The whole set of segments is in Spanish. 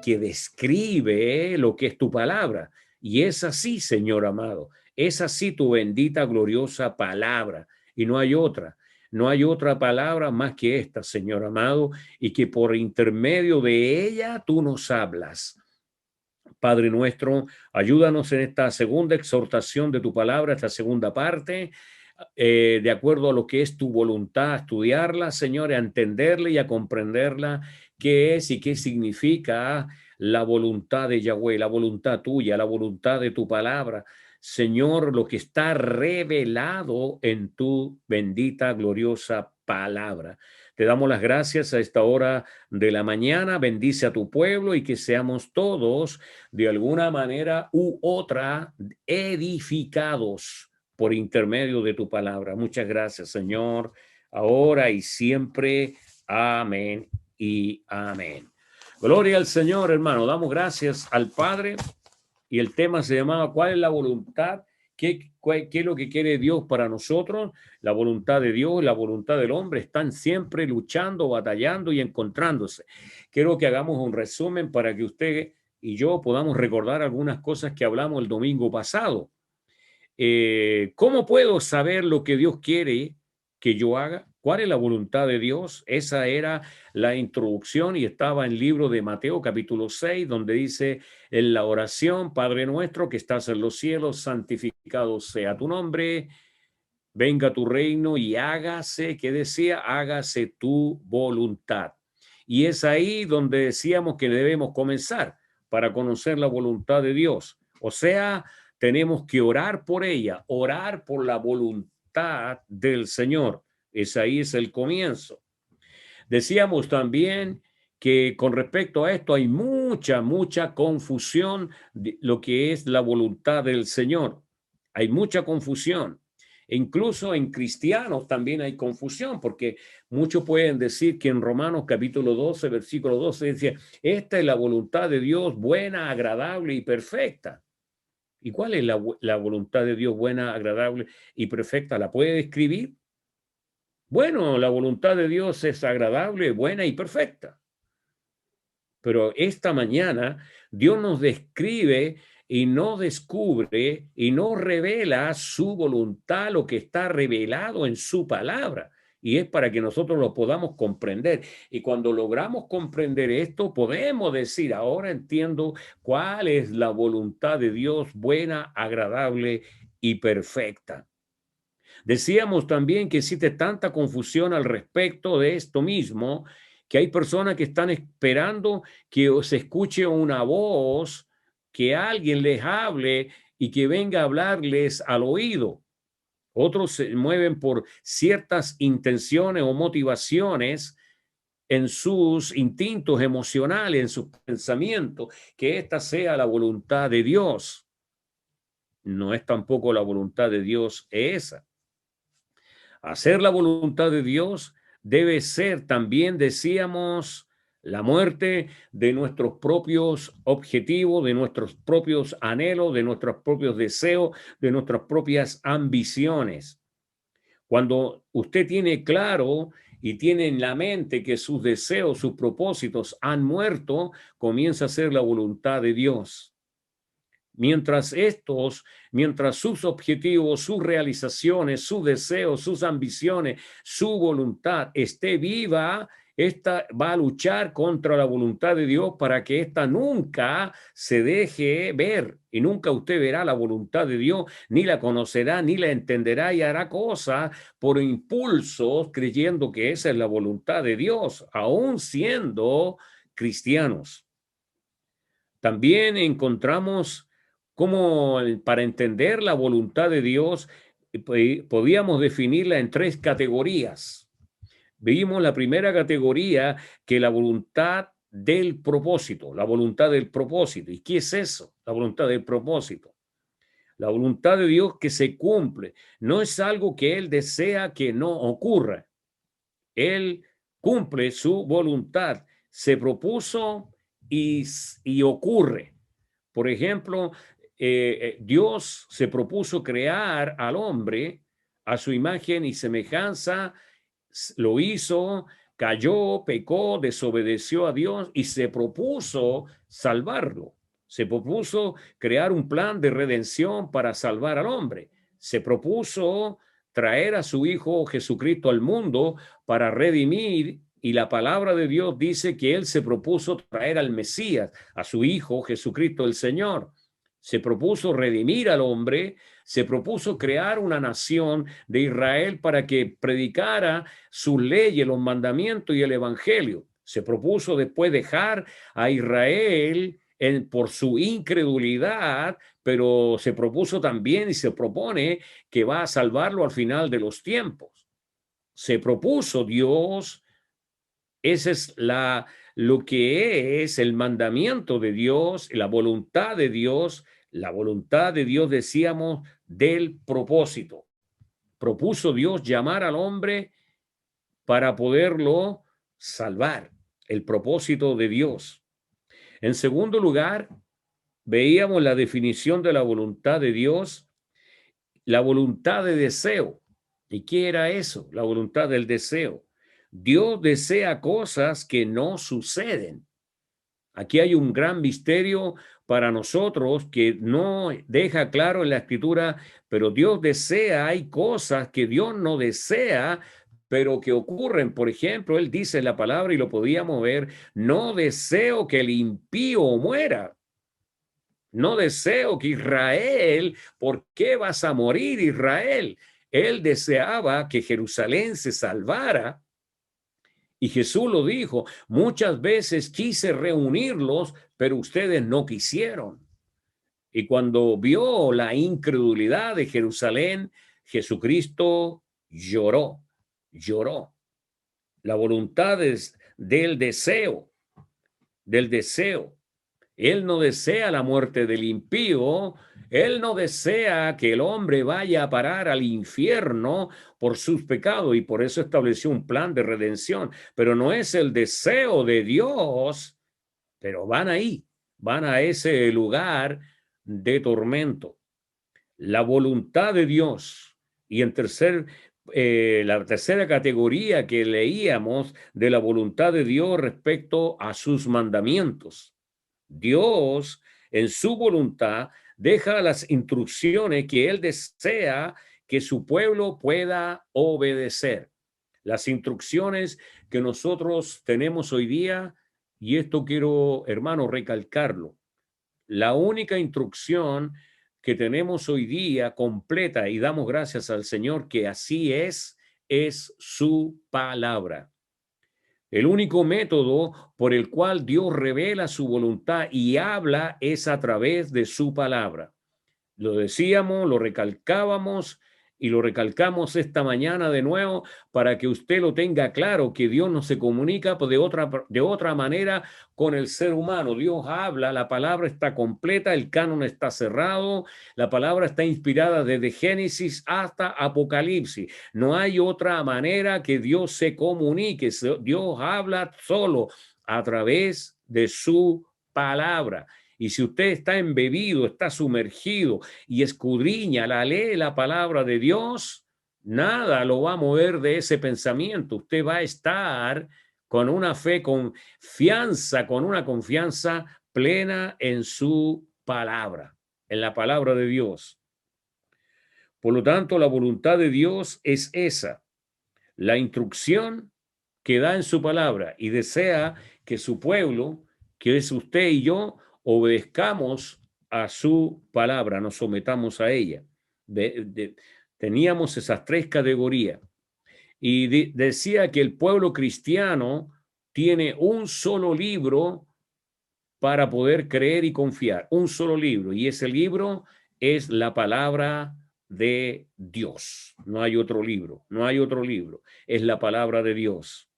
que describe lo que es tu palabra. Y es así, Señor amado, es así tu bendita, gloriosa palabra, y no hay otra. No hay otra palabra más que esta, Señor amado, y que por intermedio de ella tú nos hablas. Padre nuestro, ayúdanos en esta segunda exhortación de tu palabra, esta segunda parte, de acuerdo a lo que es tu voluntad, a estudiarla, Señor, a entenderla y a comprenderla, qué es y qué significa la voluntad de Yahweh, la voluntad tuya, la voluntad de tu palabra. Señor, lo que está revelado en tu bendita, gloriosa palabra. Te damos las gracias a esta hora de la mañana. Bendice a tu pueblo y que seamos todos de alguna manera u otra edificados por intermedio de tu palabra. Muchas gracias, Señor, ahora y siempre. Amén y amén. Gloria al Señor, hermano. Damos gracias al Padre y el tema se llamaba ¿cuál es la voluntad? ¿Qué es lo que quiere Dios para nosotros? La voluntad de Dios y la voluntad del hombre están siempre luchando, batallando y encontrándose. Quiero que hagamos un resumen para que usted y yo podamos recordar algunas cosas que hablamos el domingo pasado. ¿Cómo puedo saber lo que Dios quiere que yo haga? ¿Cuál es la voluntad de Dios? Esa era la introducción y estaba en el libro de Mateo capítulo 6, donde dice en la oración, Padre nuestro que estás en los cielos, santificado sea tu nombre, venga tu reino y hágase, ¿qué decía? Hágase tu voluntad. Y es ahí donde decíamos que debemos comenzar para conocer la voluntad de Dios. O sea, tenemos que orar por ella, orar por la voluntad del Señor. Ahí es el comienzo. Decíamos también que con respecto a esto hay mucha confusión de lo que es la voluntad del Señor. Hay mucha confusión. Incluso en cristianos también hay confusión, porque muchos pueden decir que en Romanos capítulo 12, versículo 12, dice, esta es la voluntad de Dios buena, agradable y perfecta. ¿Y cuál es la voluntad de Dios buena, agradable y perfecta? ¿La puede describir? Bueno, la voluntad de Dios es agradable, buena y perfecta. Pero esta mañana Dios nos describe y nos descubre y nos revela su voluntad, lo que está revelado en su palabra. Y es para que nosotros lo podamos comprender. Y cuando logramos comprender esto, podemos decir, ahora entiendo cuál es la voluntad de Dios buena, agradable y perfecta. Decíamos también que existe tanta confusión al respecto de esto mismo, que hay personas que están esperando que se escuche una voz, que alguien les hable y que venga a hablarles al oído. Otros se mueven por ciertas intenciones o motivaciones en sus instintos emocionales, en sus pensamientos, que esta sea la voluntad de Dios. No es tampoco la voluntad de Dios esa. Hacer la voluntad de Dios debe ser también, decíamos, la muerte de nuestros propios objetivos, de nuestros propios anhelos, de nuestros propios deseos, de nuestras propias ambiciones. Cuando usted tiene claro y tiene en la mente que sus deseos, sus propósitos han muerto, comienza a ser la voluntad de Dios. Mientras sus objetivos, sus realizaciones, sus deseos, sus ambiciones, su voluntad esté viva, esta va a luchar contra la voluntad de Dios para que esta nunca se deje ver y nunca usted verá la voluntad de Dios, ni la conocerá, ni la entenderá y hará cosas por impulsos creyendo que esa es la voluntad de Dios, aún siendo cristianos. También encontramos cómo para entender la voluntad de Dios podíamos definirla en tres categorías. Vimos la primera categoría, que la voluntad del propósito, la voluntad del propósito. ¿Y qué es eso? La voluntad del propósito. La voluntad de Dios que se cumple. No es algo que Él desea que no ocurra. Él cumple su voluntad. Se propuso y ocurre. Por ejemplo, Dios se propuso crear al hombre a su imagen y semejanza, lo hizo, cayó, pecó, desobedeció a Dios y se propuso salvarlo. Se propuso crear un plan de redención para salvar al hombre. Se propuso traer a su Hijo Jesucristo al mundo para redimir, y la palabra de Dios dice que Él se propuso traer al Mesías, a su Hijo Jesucristo el Señor. Se propuso redimir al hombre, se propuso crear una nación de Israel para que predicara sus leyes, los mandamientos y el evangelio. Se propuso después dejar a Israel por su incredulidad, pero se propuso también y se propone que va a salvarlo al final de los tiempos. Se propuso Dios, ese es lo que es el mandamiento de Dios, la voluntad de Dios. La voluntad de Dios, decíamos, del propósito. Propuso Dios llamar al hombre para poderlo salvar, el propósito de Dios. En segundo lugar, veíamos la definición de la voluntad de Dios, la voluntad de deseo. ¿Y qué era eso? La voluntad del deseo. Dios desea cosas que no suceden. Aquí hay un gran misterio para nosotros que no deja claro en la Escritura, pero Dios desea, hay cosas que Dios no desea, pero que ocurren. Por ejemplo, Él dice en la palabra, y lo podíamos ver, no deseo que el impío muera. No deseo que Israel, ¿por qué vas a morir, Israel? Él deseaba que Jerusalén se salvara. Y Jesús lo dijo, muchas veces quise reunirlos, pero ustedes no quisieron. Y cuando vio la incredulidad de Jerusalén, Jesucristo lloró, lloró. La voluntad es del deseo, del deseo. Él no desea la muerte del impío, Él no desea que el hombre vaya a parar al infierno por sus pecados, y por eso estableció un plan de redención. Pero no es el deseo de Dios, pero van ahí, van a ese lugar de tormento. La voluntad de Dios. Y en la tercera categoría que leíamos de la voluntad de Dios respecto a sus mandamientos. Dios, en su voluntad, deja las instrucciones que Él desea que su pueblo pueda obedecer. Las instrucciones que nosotros tenemos hoy día, y esto quiero, hermano, recalcarlo. La única instrucción que tenemos hoy día completa, y damos gracias al Señor que así es su palabra. El único método por el cual Dios revela su voluntad y habla es a través de su palabra. Lo decíamos, lo recalcábamos y lo recalcamos esta mañana de nuevo para que usted lo tenga claro, que Dios no se comunica de otra manera con el ser humano. Dios habla, la palabra está completa, el canon está cerrado, la palabra está inspirada desde Génesis hasta Apocalipsis. No hay otra manera que Dios se comunique. Dios habla solo a través de su palabra. Y si usted está embebido, está sumergido y escudriña, lee la palabra de Dios, nada lo va a mover de ese pensamiento. Usted va a estar con una fe, confianza, con una confianza plena en su palabra, en la palabra de Dios. Por lo tanto, la voluntad de Dios es esa, la instrucción que da en su palabra, y desea que su pueblo, que es usted y yo, obedezcamos a su palabra, nos sometamos a ella. Teníamos esas tres categorías. Y decía que el pueblo cristiano tiene un solo libro para poder creer y confiar, un solo libro, y ese libro es la palabra de Dios. No hay otro libro, no hay otro libro, es la palabra de Dios.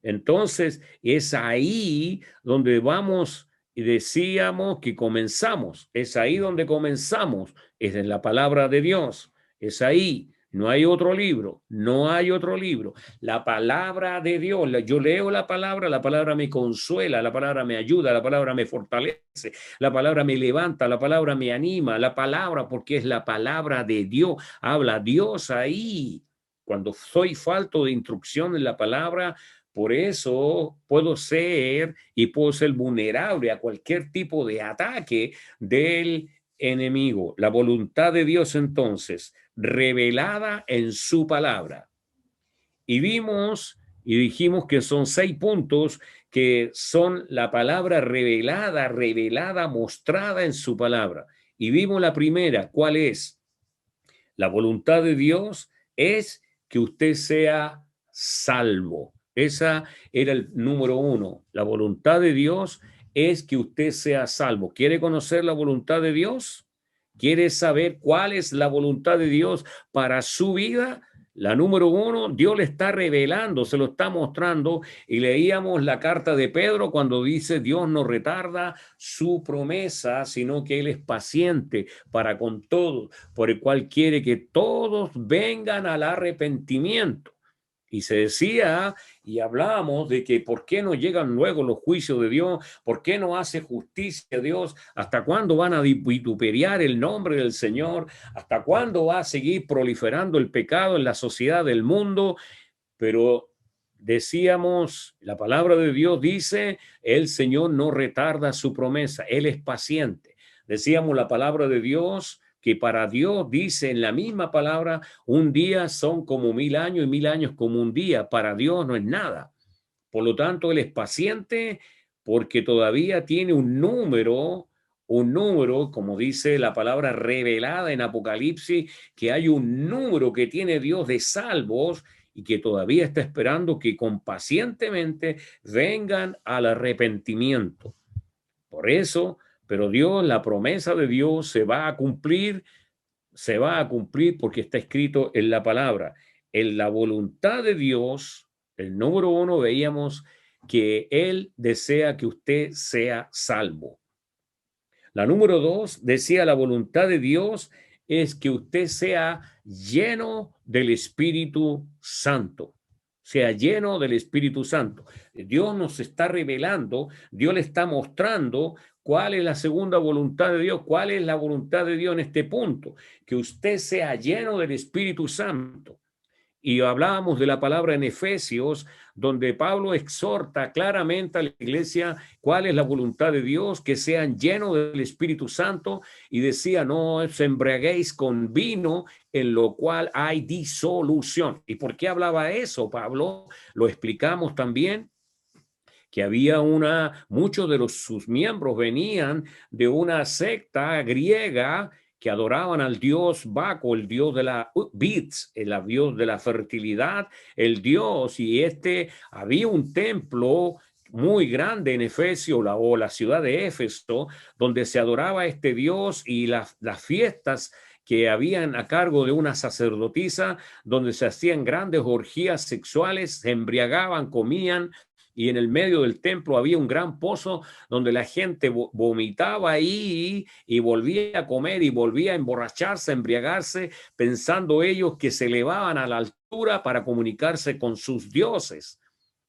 Entonces, es ahí donde vamos y decíamos que comenzamos. Es ahí donde comenzamos. Es en la palabra de Dios. Es ahí. No hay otro libro. No hay otro libro. La palabra de Dios. Yo leo la palabra me consuela, la palabra me ayuda, la palabra me fortalece, la palabra me levanta, la palabra me anima, la palabra, porque es la palabra de Dios. Habla Dios ahí. Cuando soy falto de instrucción en la palabra, Por eso puedo ser vulnerable a cualquier tipo de ataque del enemigo. La voluntad de Dios entonces, revelada en su palabra. Y vimos y dijimos que son 6 puntos que son la palabra revelada, revelada, mostrada en su palabra. Y vimos la primera, ¿cuál es? La voluntad de Dios es que usted sea salvo. Esa era el número 1. La voluntad de Dios es que usted sea salvo. ¿Quiere conocer la voluntad de Dios? ¿Quiere saber cuál es la voluntad de Dios para su vida? La número 1, Dios le está revelando, se lo está mostrando, y leíamos la carta de Pedro cuando dice: Dios no retarda su promesa, sino que Él es paciente para con todos, por el cual quiere que todos vengan al arrepentimiento. Y se decía y hablábamos de que por qué no llegan luego los juicios de Dios, por qué no hace justicia Dios, hasta cuándo van a vituperiar el nombre del Señor, hasta cuándo va a seguir proliferando el pecado en la sociedad del mundo. Pero decíamos, la palabra de Dios dice, el Señor no retarda su promesa, Él es paciente. Decíamos la palabra de Dios, que para Dios dice en la misma palabra, un día son como 1000 años y 1000 años como un día. Para Dios no es nada. Por lo tanto, Él es paciente porque todavía tiene un número, como dice la palabra revelada en Apocalipsis, que hay un número que tiene Dios de salvos y que todavía está esperando que pacientemente vengan al arrepentimiento. Por eso, pero Dios, la promesa de Dios se va a cumplir porque está escrito en la palabra. En la voluntad de Dios, el número 1, veíamos que Él desea que usted sea salvo. La número 2 decía: la voluntad de Dios es que usted sea lleno del Espíritu Santo. Sea lleno del Espíritu Santo. Dios nos está revelando, Dios le está mostrando cuál es la segunda voluntad de Dios, cuál es la voluntad de Dios en este punto, que usted sea lleno del Espíritu Santo. Y hablábamos de la palabra en Efesios, donde Pablo exhorta claramente a la iglesia cuál es la voluntad de Dios, que sean llenos del Espíritu Santo, y decía: no os embriaguéis con vino, en lo cual hay disolución. ¿Y por qué hablaba eso, Pablo? Lo explicamos también, que había muchos de sus miembros venían de una secta griega que adoraban al dios Baco, el dios de la Bits, el dios de la fertilidad, el dios, y había un templo muy grande en Efesio o la ciudad de Éfeso, donde se adoraba a este dios, y las fiestas que habían a cargo de una sacerdotisa, donde se hacían grandes orgías sexuales, se embriagaban, comían, y en el medio del templo había un gran pozo donde la gente vomitaba ahí y volvía a comer y volvía a emborracharse, a embriagarse, pensando ellos que se elevaban a la altura para comunicarse con sus dioses.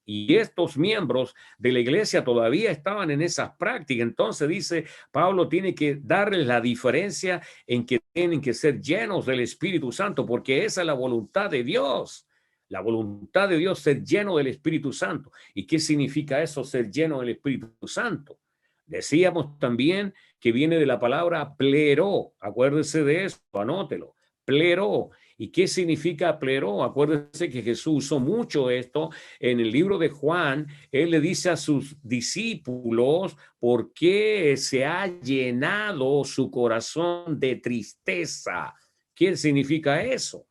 Y estos miembros de la iglesia todavía estaban en esas prácticas. Entonces dice Pablo, tiene que darles la diferencia en que tienen que ser llenos del Espíritu Santo, porque esa es la voluntad de Dios. La voluntad de Dios, ser lleno del Espíritu Santo. ¿Y qué significa eso, ser lleno del Espíritu Santo? Decíamos también que viene de la palabra plero. Acuérdese de eso, anótelo. Plero. ¿Y qué significa plero? Acuérdese que Jesús usó mucho esto en el libro de Juan. Él le dice a sus discípulos por qué se ha llenado su corazón de tristeza. ¿Qué significa eso?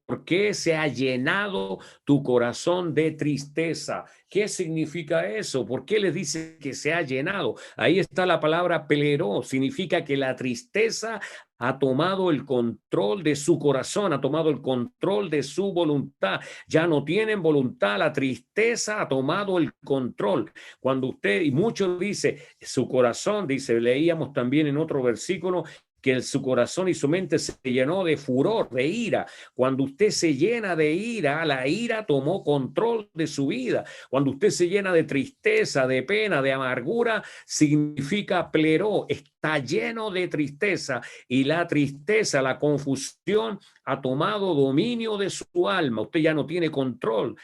¿Por qué se ha llenado tu corazón de tristeza? ¿Qué significa eso? ¿Por qué les dice que se ha llenado? Ahí está la palabra peleró. Significa que la tristeza ha tomado el control de su corazón, ha tomado el control de su voluntad. Ya no tienen voluntad, la tristeza ha tomado el control. Cuando usted, y muchos dice, su corazón, dice, leíamos también en otro versículo, que su corazón y su mente se llenó de furor, de ira. Cuando usted se llena de ira, la ira tomó control de su vida. Cuando usted se llena de tristeza, de pena, de amargura, significa pleró, está lleno de tristeza, y la tristeza, la confusión ha tomado dominio de su alma. Usted ya no tiene control.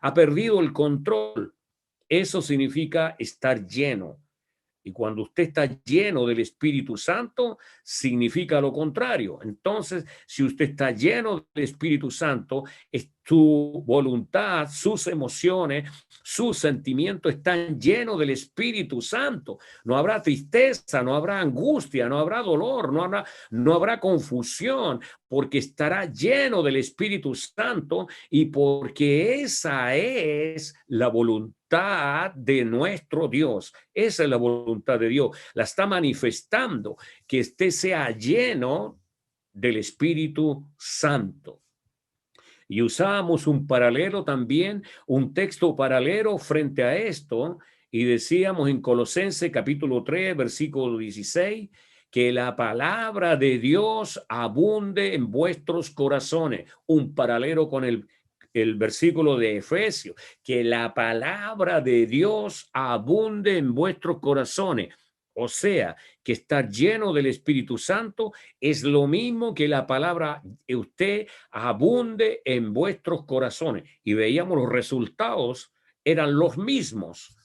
ha perdido el control. Eso significa estar lleno. Y cuando usted está lleno del Espíritu Santo, significa lo contrario. Entonces, si usted está lleno del Espíritu Santo, es su voluntad, sus emociones, sus sentimientos están llenos del Espíritu Santo. No habrá tristeza, no habrá angustia, no habrá dolor, no habrá confusión, porque estará lleno del Espíritu Santo y porque esa es la voluntad de nuestro Dios. Esa es la voluntad de Dios. La está manifestando, que usted sea lleno del Espíritu Santo. Y usábamos un paralelo también, un texto paralelo frente a esto, y decíamos en Colosenses capítulo 3, versículo 16, que la palabra de Dios abunde en vuestros corazones. Un paralelo con el versículo de Efesios, que la palabra de Dios abunde en vuestros corazones. O sea, que estar lleno del Espíritu Santo es lo mismo que la palabra usted abunde en vuestros corazones. Y veíamos los resultados, eran los mismos.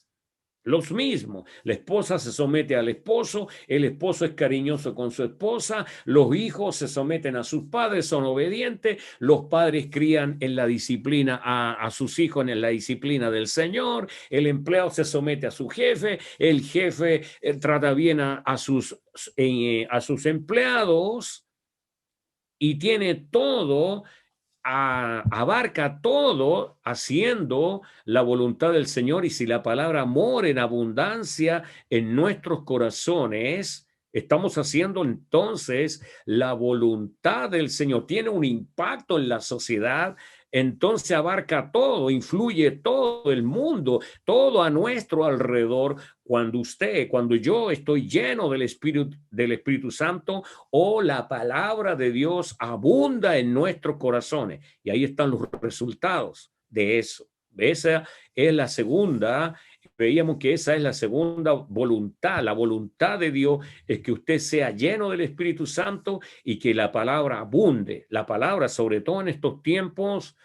Los mismos. La esposa se somete al esposo, el esposo es cariñoso con su esposa, los hijos se someten a sus padres, son obedientes, los padres crían en la disciplina a sus hijos en la disciplina del Señor, el empleado se somete a su jefe, el jefe trata bien a sus empleados y tiene todo, abarca todo haciendo la voluntad del Señor. Y si la palabra amor en abundancia en nuestros corazones, estamos haciendo entonces la voluntad del Señor. Tiene un impacto en la sociedad, entonces abarca todo, influye todo el mundo, todo a nuestro alrededor. Cuando yo estoy lleno del Espíritu Santo, o la palabra de Dios abunda en nuestros corazones. Y ahí están los resultados de eso. Esa es la segunda. Veíamos que esa es la segunda voluntad. La voluntad de Dios es que usted sea lleno del Espíritu Santo y que la palabra abunde. La palabra, sobre todo en estos tiempos,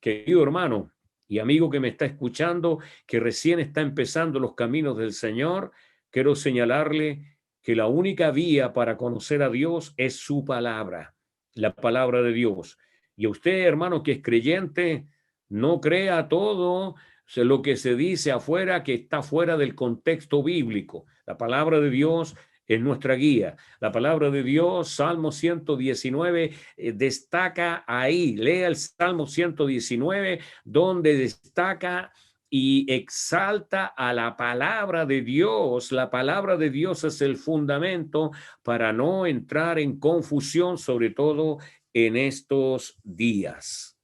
querido hermano y amigo que me está escuchando, que recién está empezando los caminos del Señor, quiero señalarle que la única vía para conocer a Dios es su palabra, la palabra de Dios. Y usted, hermano, que es creyente, no crea todo lo que se dice afuera, que está fuera del contexto bíblico. La palabra de Dios es nuestra guía. La palabra de Dios, Salmo 119, destaca ahí. Lea el Salmo 119, donde destaca y exalta a la palabra de Dios. La palabra de Dios es el fundamento para no entrar en confusión, sobre todo en estos días.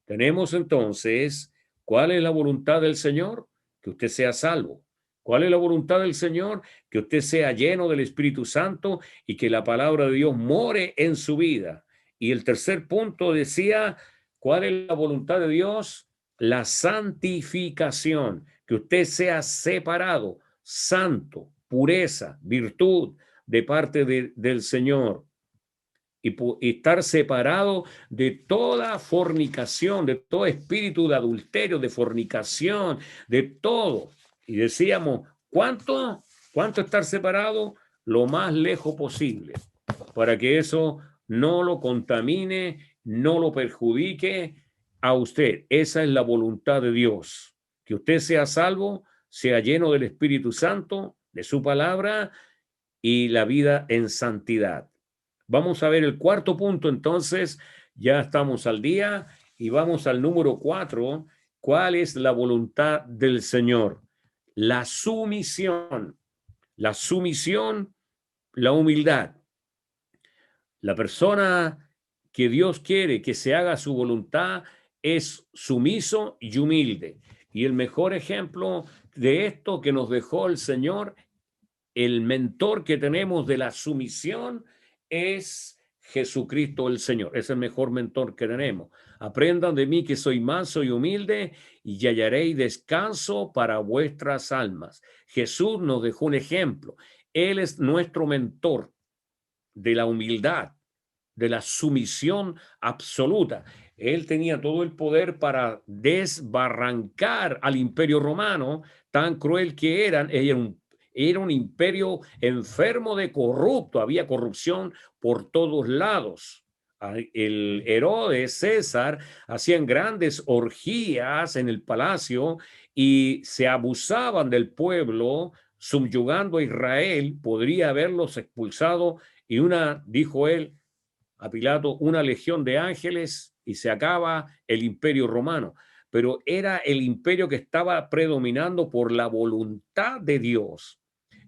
Tenemos entonces, ¿cuál es la voluntad del Señor? Que usted sea salvo. ¿Cuál es la voluntad del Señor? Que usted sea lleno del Espíritu Santo y que la palabra de Dios more en su vida. Y el tercer punto decía, ¿cuál es la voluntad de Dios? La santificación, que usted sea separado, santo, pureza, virtud de parte del Señor. Y estar separado de toda fornicación, de todo espíritu de adulterio, de fornicación, de todo. Y decíamos, ¿cuánto estar separado? Lo más lejos posible, para que eso no lo contamine, no lo perjudique a usted. Esa es la voluntad de Dios, que usted sea salvo, sea lleno del Espíritu Santo, de su palabra y la vida en santidad. Vamos a ver el cuarto punto, entonces, ya estamos al día y vamos al número 4. ¿Cuál es la voluntad del Señor? La sumisión, la humildad. La persona que Dios quiere que se haga su voluntad es sumiso y humilde. Y el mejor ejemplo de esto que nos dejó el Señor, el mentor que tenemos de la sumisión, es Jesucristo el Señor. Es el mejor mentor que tenemos. Aprendan de mí que soy manso y humilde y hallaréis descanso para vuestras almas. Jesús nos dejó un ejemplo. Él es nuestro mentor de la humildad. de la sumisión absoluta. Él tenía todo el poder para desbarrancar al imperio romano, tan cruel que eran. Era un imperio enfermo de corrupto, había corrupción por todos lados. El Herodes, César, hacían grandes orgías en el palacio y se abusaban del pueblo, subyugando a Israel. Podría haberlos expulsado y dijo él a Pilato, una legión de ángeles y se acaba el imperio romano. Pero era el imperio que estaba predominando por la voluntad de Dios.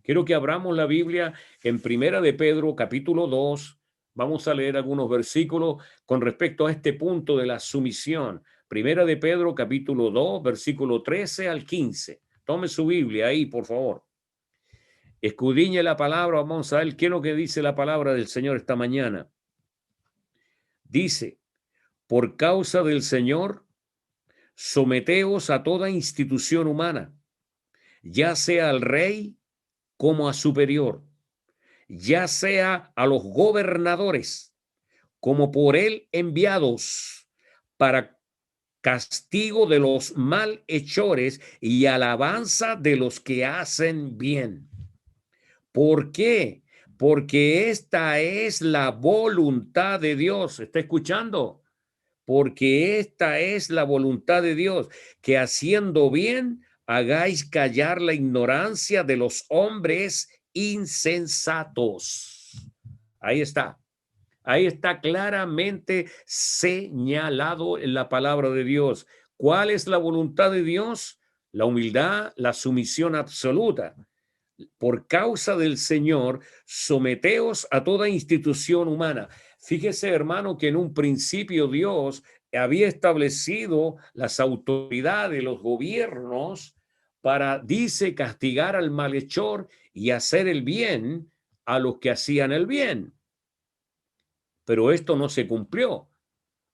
Quiero que abramos la Biblia en Primera de Pedro, capítulo 2. Vamos a leer algunos versículos con respecto a este punto de la sumisión. Primera de Pedro, capítulo 2, versículo 13 al 15. Tome su Biblia ahí, por favor. Escudriñe la palabra. Vamos a ver qué es lo que dice la palabra del Señor esta mañana. Dice, por causa del Señor, someteos a toda institución humana, ya sea al rey como a superior, ya sea a los gobernadores, como por él enviados, para castigo de los malhechores y alabanza de los que hacen bien. ¿Por qué? Porque esta es la voluntad de Dios. ¿Está escuchando? Porque esta es la voluntad de Dios, que haciendo bien hagáis callar la ignorancia de los hombres insensatos. Ahí está. Ahí está claramente señalado en la palabra de Dios. ¿Cuál es la voluntad de Dios? La humildad, la sumisión absoluta. Por causa del Señor, someteos a toda institución humana. Fíjese, hermano, que en un principio Dios había establecido las autoridades, los gobiernos, para, dice, castigar al malhechor y hacer el bien a los que hacían el bien. Pero esto no se cumplió.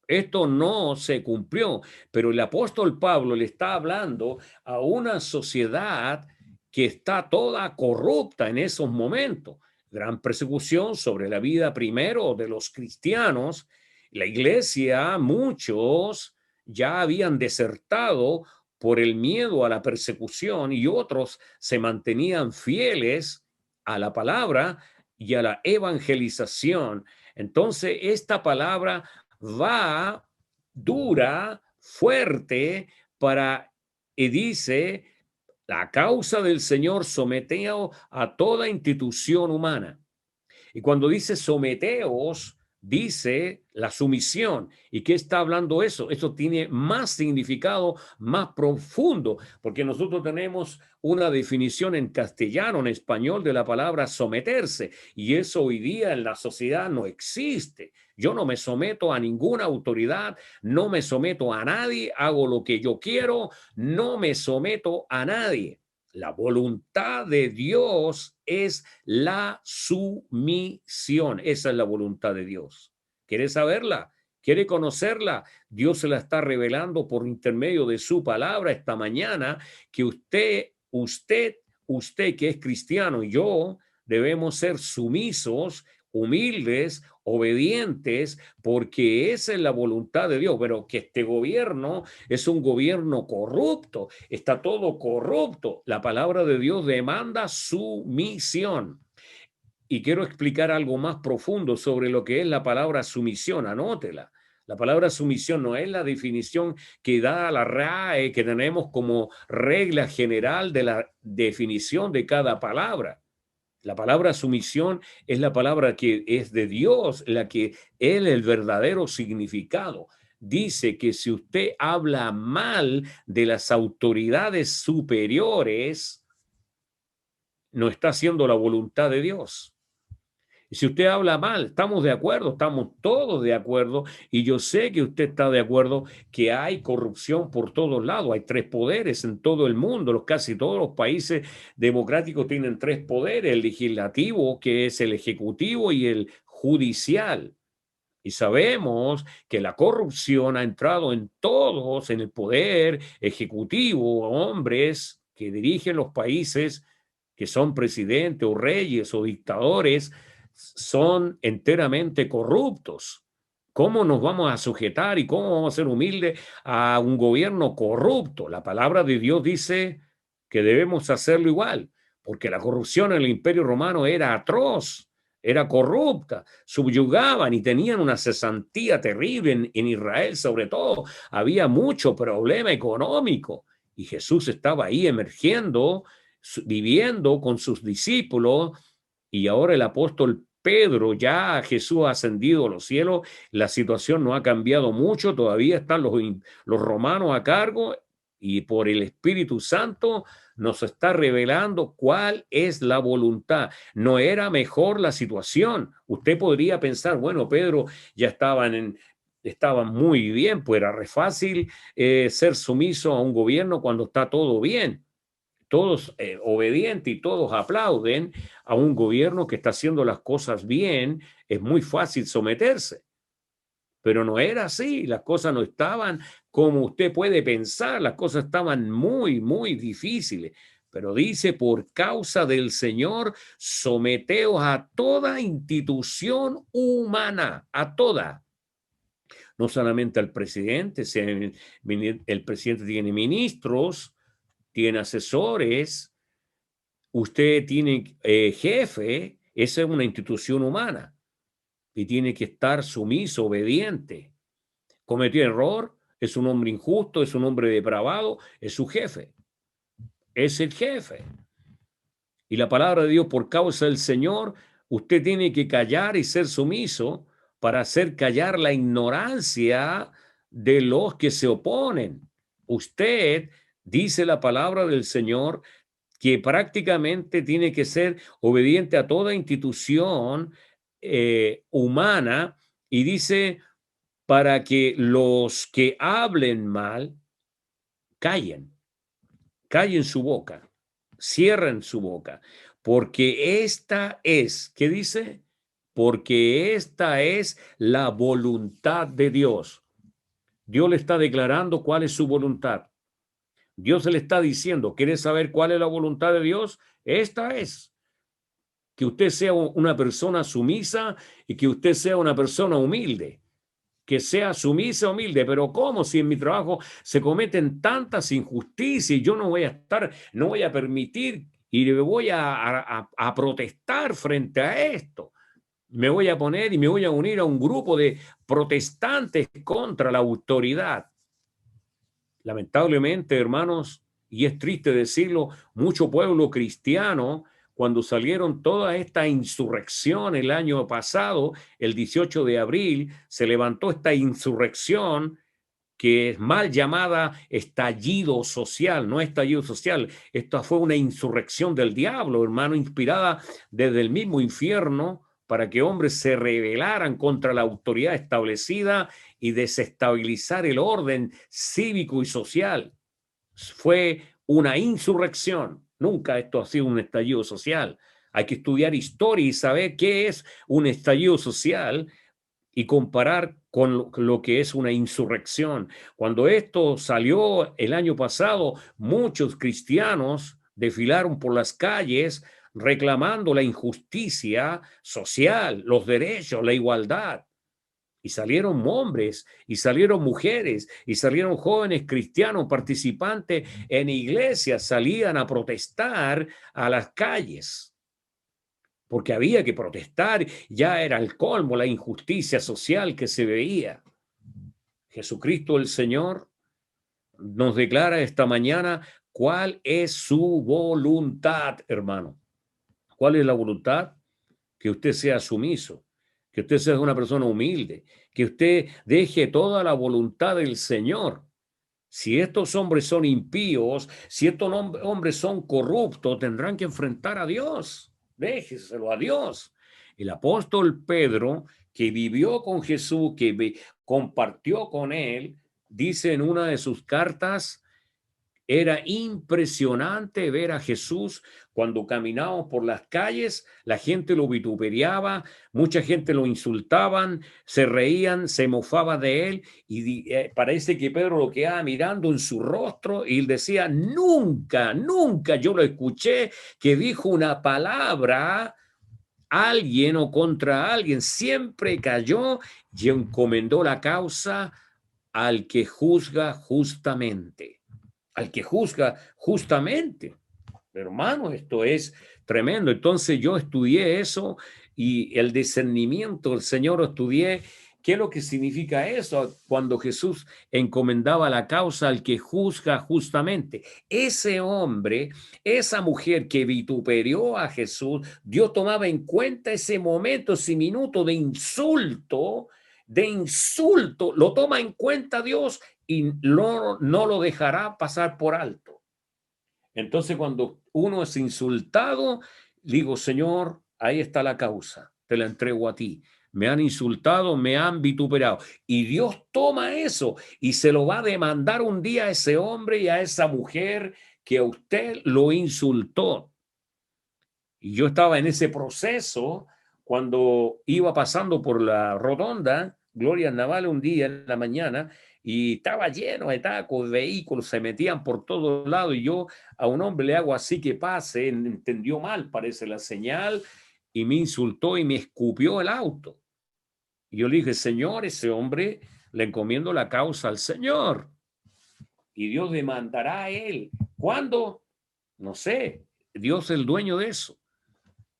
Esto no se cumplió, pero el apóstol Pablo le está hablando a una sociedad que está toda corrupta en esos momentos. Gran persecución sobre la vida primero de los cristianos. La iglesia, muchos ya habían desertado por el miedo a la persecución y otros se mantenían fieles a la palabra y a la evangelización. Entonces, esta palabra va dura, fuerte, y dice, la causa del Señor someteo a toda institución humana. Y cuando dice someteos, dice la sumisión. ¿Y qué está hablando eso? Eso tiene más significado, más profundo, porque nosotros tenemos una definición en castellano, en español, de la palabra someterse, y eso hoy día en la sociedad no existe. Yo no me someto a ninguna autoridad, no me someto a nadie, hago lo que yo quiero, no me someto a nadie. La voluntad de Dios es la sumisión. Esa es la voluntad de Dios. ¿Quiere saberla? ¿Quiere conocerla? Dios se la está revelando por intermedio de su palabra esta mañana, que usted que es cristiano y yo debemos ser sumisos, humildes, obedientes, porque esa es la voluntad de Dios. Pero que este gobierno es un gobierno corrupto, está todo corrupto. La palabra de Dios demanda sumisión. Y quiero explicar algo más profundo sobre lo que es la palabra sumisión. Anótela. La palabra sumisión no es la definición que da la RAE, que tenemos como regla general de la definición de cada palabra. La palabra sumisión es la palabra que es de Dios, la que es el verdadero significado. Dice que si usted habla mal de las autoridades superiores, no está haciendo la voluntad de Dios. Y si usted habla mal, estamos de acuerdo, estamos todos de acuerdo, y yo sé que usted está de acuerdo que hay corrupción por todos lados, hay tres poderes en todo el mundo, casi todos los países democráticos tienen tres poderes, el legislativo, que es el ejecutivo, y el judicial. Y sabemos que la corrupción ha entrado en todos, en el poder ejecutivo, hombres que dirigen los países, que son presidentes o reyes o dictadores, son enteramente corruptos. ¿Cómo nos vamos a sujetar y cómo vamos a ser humildes a un gobierno corrupto? La palabra de Dios dice que debemos hacerlo igual, porque la corrupción en el Imperio Romano era atroz, era corrupta, subyugaban y tenían una cesantía terrible en Israel, sobre todo. Había mucho problema económico y Jesús estaba ahí emergiendo, viviendo con sus discípulos, y ahora el apóstol Pedro, ya Jesús ha ascendido a los cielos, la situación no ha cambiado mucho, todavía están los romanos a cargo, y por el Espíritu Santo nos está revelando cuál es la voluntad. No era mejor la situación. Usted podría pensar, bueno, Pedro ya estaban muy bien, pues era re fácil ser sumiso a un gobierno cuando está todo bien. Todos obedientes y todos aplauden a un gobierno que está haciendo las cosas bien. Es muy fácil someterse, pero no era así. Las cosas no estaban como usted puede pensar, las cosas estaban muy, muy difíciles. Pero dice, por causa del Señor, someteos a toda institución humana, a toda. No solamente al presidente, el presidente tiene ministros, tiene asesores, usted tiene jefe, esa es una institución humana y tiene que estar sumiso, obediente. Cometió error, es un hombre injusto, es un hombre depravado, es su jefe, es el jefe. Y la palabra de Dios, por causa del Señor, usted tiene que callar y ser sumiso para hacer callar la ignorancia de los que se oponen. Usted, dice la palabra del Señor, que prácticamente tiene que ser obediente a toda institución humana, y dice, para que los que hablen mal callen su boca, cierren su boca, porque esta es, ¿qué dice? Porque esta es la voluntad de Dios. Dios le está declarando cuál es su voluntad. Dios le está diciendo, ¿quieres saber cuál es la voluntad de Dios? Esta es que usted sea una persona sumisa y que usted sea una persona humilde, que sea sumisa, humilde. Pero ¿cómo si en mi trabajo se cometen tantas injusticias y yo no voy a no voy a permitir y me voy a protestar frente a esto? Me voy a poner y me voy a unir a un grupo de protestantes contra la autoridad. Lamentablemente, hermanos, y es triste decirlo, mucho pueblo cristiano, cuando salieron toda esta insurrección el año pasado, el 18 de abril, se levantó esta insurrección que es mal llamada estallido social, no estallido social. Esta fue una insurrección del diablo, hermano, inspirada desde el mismo infierno para que hombres se rebelaran contra la autoridad establecida y desestabilizar el orden cívico y social. Fue una insurrección. Nunca esto ha sido un estallido social. Hay que estudiar historia y saber qué es un estallido social y comparar con lo que es una insurrección. Cuando esto salió el año pasado, muchos cristianos desfilaron por las calles reclamando la injusticia social, los derechos, la igualdad. Y salieron hombres, y salieron mujeres, y salieron jóvenes cristianos participantes en iglesias, salían a protestar a las calles, porque había que protestar, ya era el colmo la injusticia social que se veía. Jesucristo el Señor nos declara esta mañana cuál es su voluntad, hermano. ¿Cuál es la voluntad? Que usted sea sumiso, que usted sea una persona humilde, que usted deje toda la voluntad del Señor. Si estos hombres son impíos, si estos hombres son corruptos, tendrán que enfrentar a Dios. Déjeselo a Dios. El apóstol Pedro, que vivió con Jesús, que compartió con él, dice en una de sus cartas, era impresionante ver a Jesús cuando caminábamos por las calles, la gente lo vituperiaba, mucha gente lo insultaban, se reían, se mofaba de él, y parece que Pedro lo quedaba mirando en su rostro y él decía, nunca, nunca yo lo escuché que dijo una palabra alguien o contra alguien, siempre cayó y encomendó la causa al que juzga justamente. Al que juzga justamente. Hermano, esto es tremendo. Entonces yo estudié eso y el discernimiento del Señor estudié. ¿Qué es lo que significa eso? Cuando Jesús encomendaba la causa al que juzga justamente. Ese hombre, esa mujer que vituperió a Jesús, Dios tomaba en cuenta ese momento, ese minuto de insulto, lo toma en cuenta Dios y no lo dejará pasar por alto. Entonces, cuando uno es insultado, digo, Señor, ahí está la causa, te la entrego a ti. Me han insultado, me han vituperado. Y Dios toma eso y se lo va a demandar un día a ese hombre y a esa mujer que a usted lo insultó. Y yo estaba en ese proceso cuando iba pasando por la rotonda Gloria Naval un día en la mañana y estaba lleno de tacos, vehículos, se metían por todos lados y yo a un hombre le hago así que pase, entendió mal, parece la señal, y me insultó y me escupió el auto. Y yo le dije, Señor, ese hombre le encomiendo la causa al Señor y Dios demandará a él. ¿Cuándo? No sé, Dios es el dueño de eso.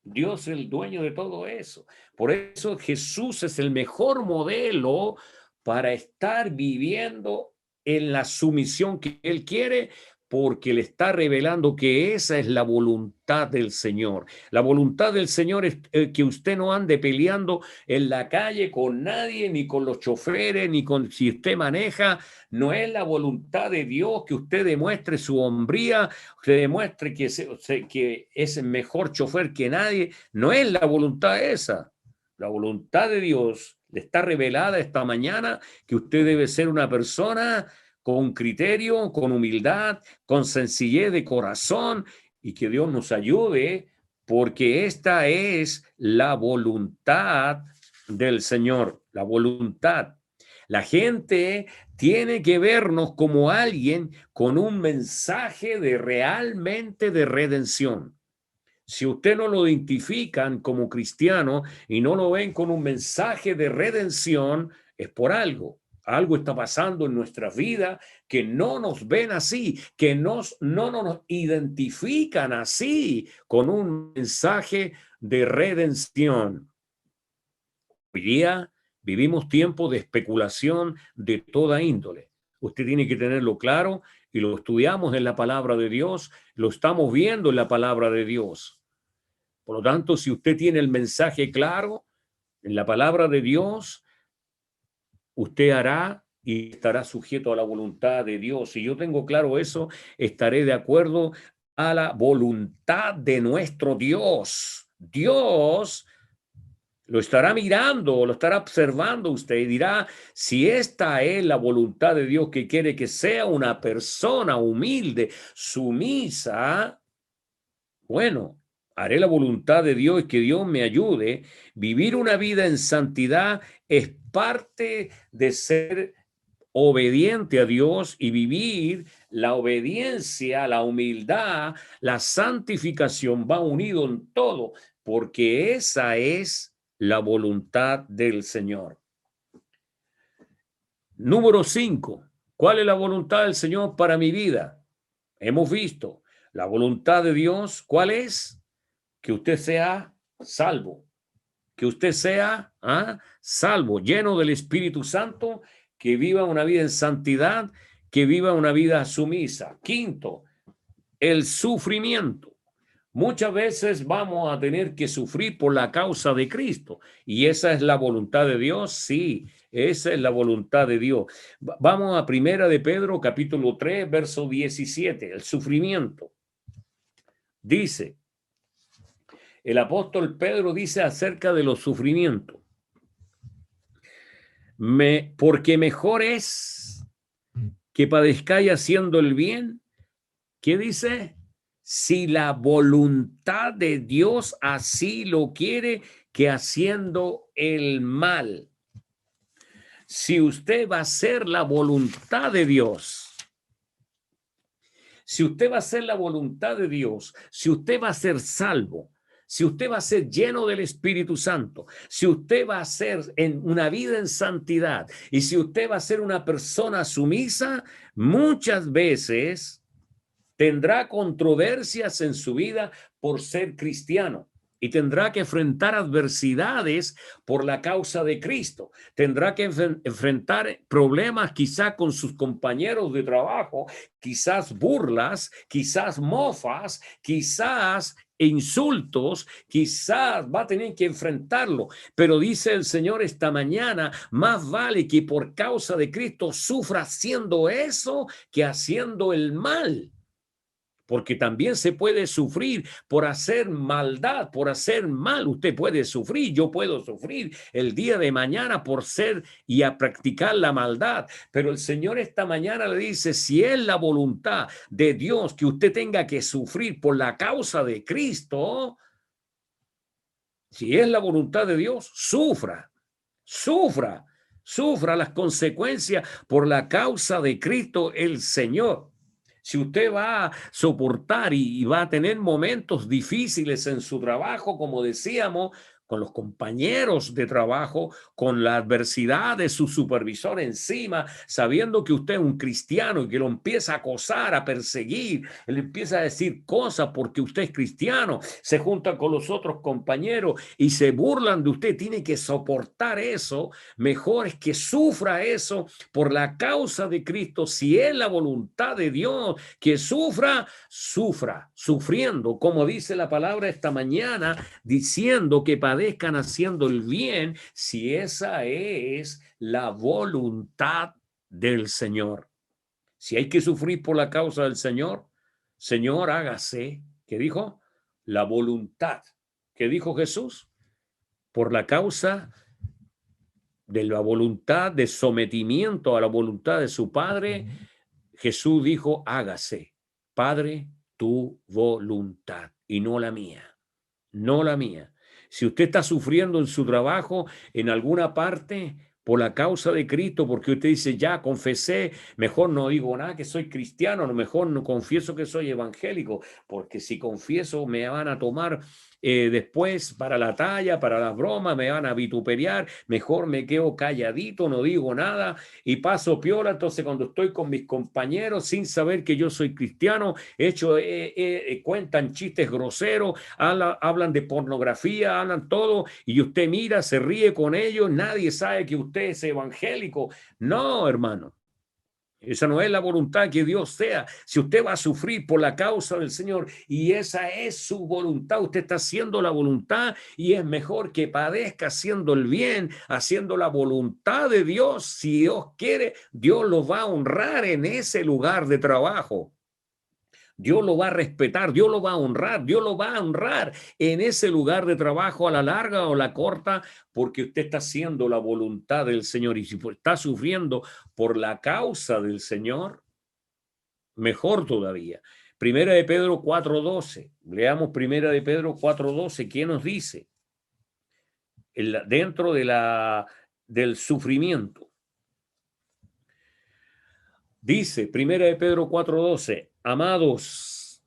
Dios es el dueño de todo eso. Por eso Jesús es el mejor modelo para estar viviendo en la sumisión que Él quiere, porque le está revelando que esa es la voluntad del Señor. La voluntad del Señor es que usted no ande peleando en la calle con nadie, ni con los choferes, ni con si usted maneja. No es la voluntad de Dios que usted demuestre su hombría, que demuestre que es el mejor chofer que nadie. No es la voluntad esa. La voluntad de Dios le está revelada esta mañana que usted debe ser una persona con criterio, con humildad, con sencillez de corazón y que Dios nos ayude porque esta es la voluntad del Señor, la voluntad. La gente tiene que vernos como alguien con un mensaje de realmente de redención. Si usted no lo identifican como cristiano y no lo ven con un mensaje de redención, es por algo. Algo está pasando en nuestra vida que no nos ven así, que no nos identifican así con un mensaje de redención. Hoy día vivimos tiempos de especulación de toda índole. Usted tiene que tenerlo claro y lo estudiamos en la palabra de Dios, lo estamos viendo en la palabra de Dios. Por lo tanto, si usted tiene el mensaje claro en la palabra de Dios, usted hará y estará sujeto a la voluntad de Dios. Si yo tengo claro eso, estaré de acuerdo a la voluntad de nuestro Dios. Dios lo estará mirando, lo estará observando usted y dirá, si esta es la voluntad de Dios que quiere que sea una persona humilde, sumisa, bueno, haré la voluntad de Dios y que Dios me ayude. Vivir una vida en santidad es parte de ser obediente a Dios y vivir la obediencia, la humildad, la santificación va unido en todo, porque esa es la voluntad del Señor. Número 5. ¿Cuál es la voluntad del Señor para mi vida? Hemos visto la voluntad de Dios. ¿Cuál es? Que usted sea salvo, que usted sea salvo, lleno del Espíritu Santo, que viva una vida en santidad, que viva una vida sumisa. Quinto, el sufrimiento. Muchas veces vamos a tener que sufrir por la causa de Cristo y esa es la voluntad de Dios. Sí, esa es la voluntad de Dios. Vamos a Primera de Pedro, capítulo 3, verso 17, el sufrimiento. Dice, el apóstol Pedro dice acerca de los sufrimientos, porque mejor es que padezcáis haciendo el bien, ¿qué dice? Si la voluntad de Dios así lo quiere, que haciendo el mal. Si usted va a hacer la voluntad de Dios, si usted va a hacer la voluntad de Dios, si usted va a ser salvo, si usted va a ser lleno del Espíritu Santo, si usted va a ser en una vida en santidad y si usted va a ser una persona sumisa, muchas veces tendrá controversias en su vida por ser cristiano. Y tendrá que enfrentar adversidades por la causa de Cristo. Tendrá que enfrentar problemas quizás con sus compañeros de trabajo, quizás burlas, quizás mofas, quizás insultos, quizás va a tener que enfrentarlo. Pero dice el Señor esta mañana, más vale que por causa de Cristo sufra haciendo eso que haciendo el mal. Porque también se puede sufrir por hacer maldad, por hacer mal. Usted puede sufrir, yo puedo sufrir el día de mañana por ser y a practicar la maldad. Pero el Señor esta mañana le dice, si es la voluntad de Dios que usted tenga que sufrir por la causa de Cristo, si es la voluntad de Dios, sufra, sufra, sufra las consecuencias por la causa de Cristo el Señor. Si usted va a soportar y va a tener momentos difíciles en su trabajo, como decíamos, con los compañeros de trabajo, con la adversidad de su supervisor encima, sabiendo que usted es un cristiano y que lo empieza a acosar, a perseguir, le empieza a decir cosas porque usted es cristiano, se junta con los otros compañeros y se burlan de usted, tiene que soportar eso. Mejor es que sufra eso por la causa de Cristo, si es la voluntad de Dios que sufra, sufra, sufriendo, como dice la palabra esta mañana, diciendo que padezcan haciendo el bien, si esa es la voluntad del Señor. Si hay que sufrir por la causa del Señor, Señor, hágase, ¿qué dijo? La voluntad. ¿Qué dijo Jesús? Por la causa de la voluntad de sometimiento a la voluntad de su Padre, Jesús dijo, hágase, Padre, tu voluntad y no la mía, no la mía. Si usted está sufriendo en su trabajo, en alguna parte, por la causa de Cristo, porque usted dice, ya confesé, mejor no digo nada que soy cristiano, a lo mejor no confieso que soy evangélico, porque si confieso me van a tomar después para la talla, para las bromas, me van a vituperiar, mejor me quedo calladito, no digo nada y paso piola. Entonces cuando estoy con mis compañeros sin saber que yo soy cristiano, cuentan chistes groseros, hablan de pornografía, hablan todo y usted mira, se ríe con ellos, nadie sabe que usted es evangélico. No, hermano. Esa no es la voluntad que Dios sea. Si usted va a sufrir por la causa del Señor y esa es su voluntad, usted está haciendo la voluntad y es mejor que padezca haciendo el bien, haciendo la voluntad de Dios. Si Dios quiere, Dios lo va a honrar en ese lugar de trabajo. Dios lo va a respetar, Dios lo va a honrar, Dios lo va a honrar en ese lugar de trabajo a la larga o la corta, porque usted está haciendo la voluntad del Señor. Y si está sufriendo por la causa del Señor, mejor todavía. Primera de Pedro 4:12. Leamos Primera de Pedro 4:12. ¿Qué nos dice? Dentro del sufrimiento. Dice Primera de Pedro 4:12, amados,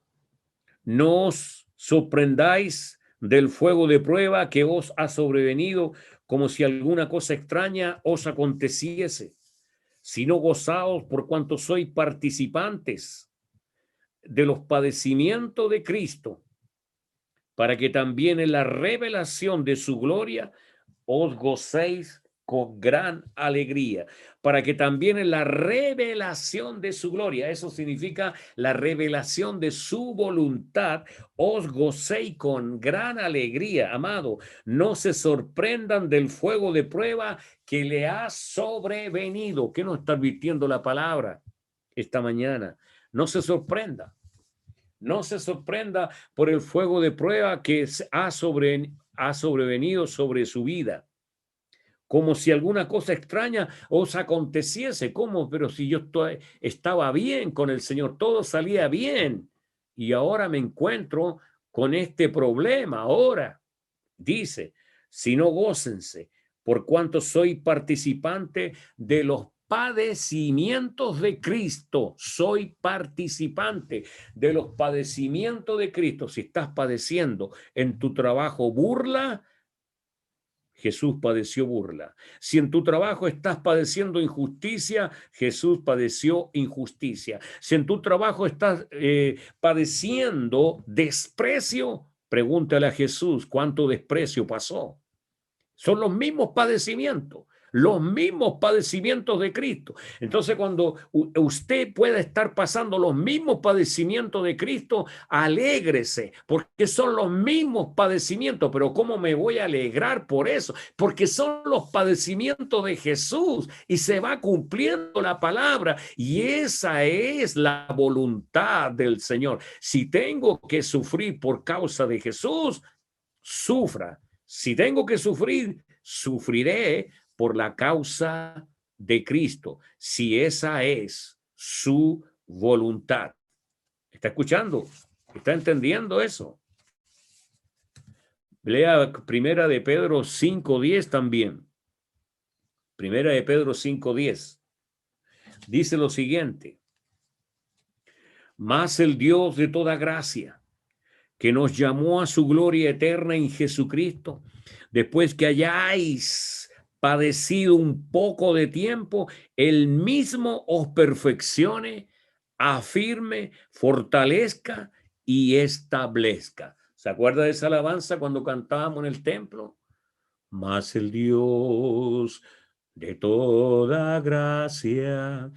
no os sorprendáis del fuego de prueba que os ha sobrevenido como si alguna cosa extraña os aconteciese, sino gozaos por cuanto sois participantes de los padecimientos de Cristo, para que también en la revelación de su gloria os gocéis con gran alegría, para que también en la revelación de su gloria, eso significa la revelación de su voluntad, os gocéis con gran alegría. Amado, no se sorprendan del fuego de prueba que le ha sobrevenido. ¿Qué nos está advirtiendo la palabra esta mañana? No se sorprenda. No se sorprenda por el fuego de prueba que ha sobrevenido sobre su vida. Como si alguna cosa extraña os aconteciese. ¿Cómo? Pero si yo estaba bien con el Señor, todo salía bien. Y ahora me encuentro con este problema. Ahora, dice, si no gócense, por cuanto soy participante de los padecimientos de Cristo. Soy participante de los padecimientos de Cristo. Si estás padeciendo en tu trabajo burla, Jesús padeció burla. Si en tu trabajo estás padeciendo injusticia, Jesús padeció injusticia. Si en tu trabajo estás padeciendo desprecio, pregúntale a Jesús cuánto desprecio pasó. Son los mismos padecimientos de Cristo. Entonces, cuando usted pueda estar pasando los mismos padecimientos de Cristo, alégrese, porque son los mismos padecimientos. Pero ¿cómo me voy a alegrar por eso? Porque son los padecimientos de Jesús y se va cumpliendo la palabra, y esa es la voluntad del Señor. Si tengo que sufrir por causa de Jesús, sufra. Si tengo que sufrir, sufriré por la causa de Cristo, si esa es su voluntad. ¿Está escuchando? ¿Está entendiendo eso? Lea Primera de Pedro 5:10 también. Primera de Pedro 5:10. Dice lo siguiente: mas el Dios de toda gracia, que nos llamó a su gloria eterna en Jesucristo, después que hayáis padecido un poco de tiempo, él mismo os perfeccione, afirme, fortalezca y establezca. ¿Se acuerda de esa alabanza cuando cantábamos en el templo? Mas el Dios de toda gracia,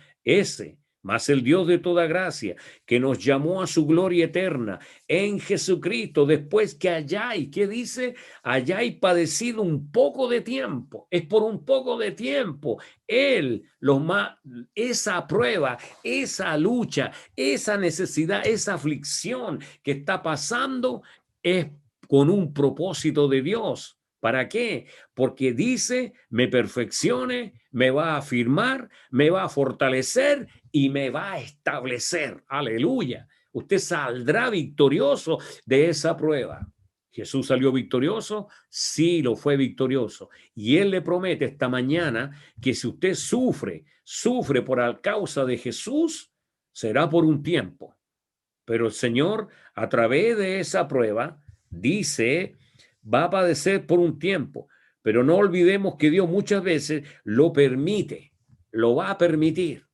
más el Dios de toda gracia, que nos llamó a su gloria eterna en Jesucristo, después que hayáis, ¿qué dice? Hayáis padecido un poco de tiempo. Es por un poco de tiempo. Esa prueba, esa lucha, esa necesidad, esa aflicción que está pasando es con un propósito de Dios. ¿Para qué? Porque dice, me perfeccione, me va a afirmar, me va a fortalecer y me va a establecer. Aleluya. Usted saldrá victorioso de esa prueba. ¿Jesús salió victorioso? Sí, lo fue victorioso. Y Él le promete esta mañana que si usted sufre por la causa de Jesús, será por un tiempo. Pero el Señor, a través de esa prueba, dice, va a padecer por un tiempo. Pero no olvidemos que Dios muchas veces lo permite, lo va a permitir.